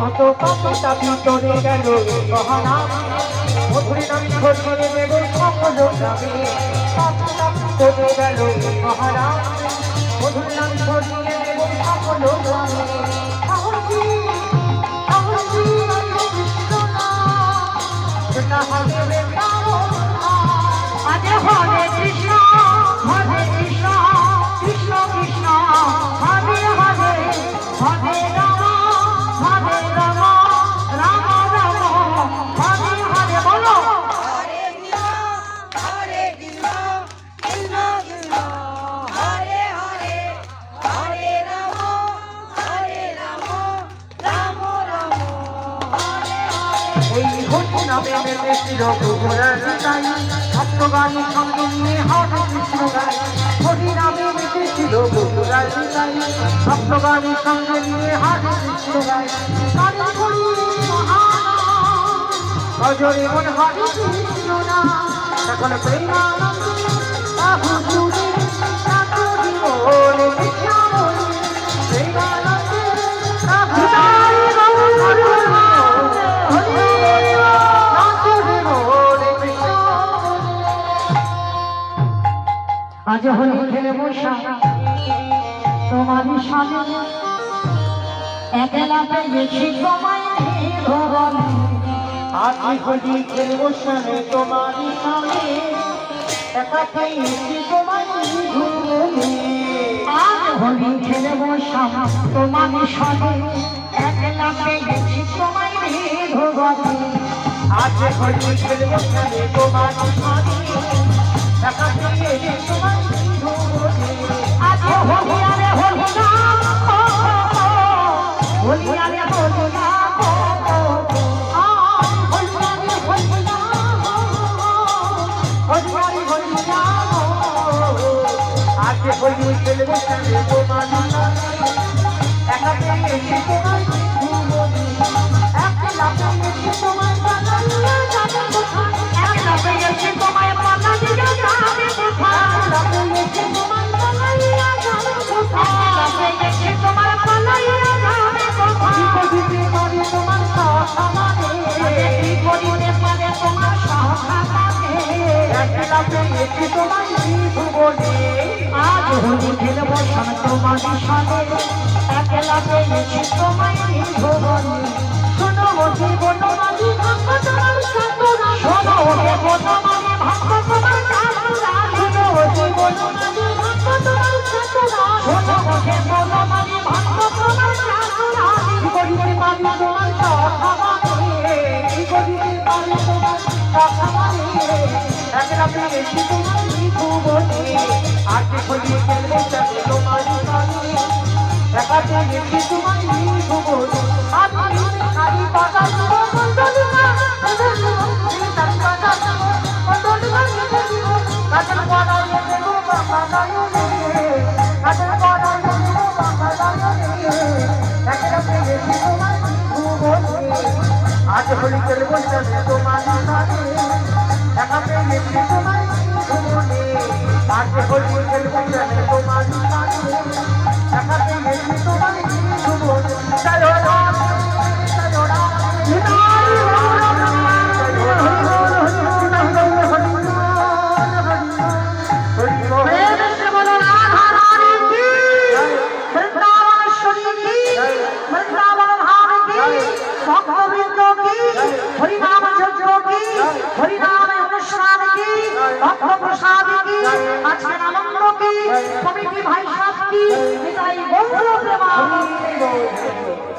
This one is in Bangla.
কত কবিতা ভিতরে গেল গহনা মধুর নাম ছড়িয়ে দেব সকল গ্রামে কবিতা ভিতরে গেল গহনা মধুর নাম ছড়িয়ে দেব সকল গ্রামে আজে হরে কৃষ্ণ কৃষ্ণ কৃষ্ণ হরে হরে হরে রাম রাম রাম হরে হরে বলো হরে কৃষ্ণ কৃষ্ণ কৃষ্ণ হরে হরে হরে রাম রাম রাম হরে হরে। এই হরি নামে মেতেছিল প্রভুরার গাই ভক্তগানী সঙ্গে নিয়ে হরে কৃষ্ণ গাই হরি নামে মেতেছিল প্রভুরার গাই ভক্তগানী সঙ্গে নিয়ে হরে কৃষ্ণ গাই কালী হরি অজরে মন হরে কৃষ্ণ না সকল প্রেমানন্দে বাহু জুড়ে চাতুরি বলে কৃষ্ণ বলে প্রেমানন্দে বাহু আজ হলি খেলে বসা তোমারই সামনে একলা পেয়েছি তোমায় ভগবানে আজ হলি খেলবো সামনে তোমারই সামনে একা পেয়েছি তোমায় ভুলে আজ হলি খেলে বসা তোমারই সামনে একলা পেয়েছি তোমায় ভগবানে আজ হলি খেলবো সামনে তোমারই সামনে একা পেয়েছি তোমায় ভুলে আজ হলি আরে হলি না হলি আরে হলি না আজ হলি খেলবো সামনে তোমারই সামনে একা পেয়েছি তোমায় ভুলে একলা পেয়েছি তোমায় বানাইয়া যাবে কোথায় একলা পেয়েছি তোমায় পাতা দিকে যাবে কোথায় একলা পেয়েছি তোমায় বানাইয়া যাবে কোথায় একলা পেয়েছি তোমার পালাইয়া যাবে কোথায় দিতে পারে তোমার কথা মানে কি করিতে পারে তোমার সহায়তাকে একলা পেয়েছি তোমায় ভুলে আজ হলি খেলবো সামনে তোমার সাথে একলা পেয়েছি তোমায় ভগবানে শোনো ওঠে বনমালী ভাগ্য তোমার সাতরা শোনো ওঠে বনমালী ভাগ্য তোমার সাতরা শোনো ওঠে বনমালী ভাগ্য তোমার সাতরা শোনো ওঠে বনমালী ভাগ্য তোমার সাতরা কি করিতে পারি তোমার কথা মানে কি করিতে পারি তোমার কথা মানে একলা পেয়েছি তোমায় ভুলে আজ হলি খেলবো সামনে তোমার সামনে একা পেয়েছি তোমায় ভুলে আমি খালি পাতা দিব মন্ডলিকা তারি পাতা দিব মন্ডলিকা নিতে দিব কাজল পড়াইয়ে দেব বাবা দায়নে কাজল পড়াইয়ে দেব বাবা দায়নে একলা পেয়েছি তোমায় ভুলে আজ হলি খেলবো সামনে তোমার সামনে একা পেয়েছি তোমায় ভুলে আজ হলি খেলবো সামনে তোমার সামনে একা পেয়েছি তোমায় ভুলে জয় রাম জয় রাম নিতাই রাম জয় হরি হরি প্রেম से बोलो राधा रानी की वृंदावनेश्वरी की वृंदावन धाम की भक्तवृंदों की हरि नाम जपो की हरि नाम अनुष्ठान की भक्त प्रसाद की आजके आनंद की कमिटी भाई साहब की निताई गौर प्रेमानंद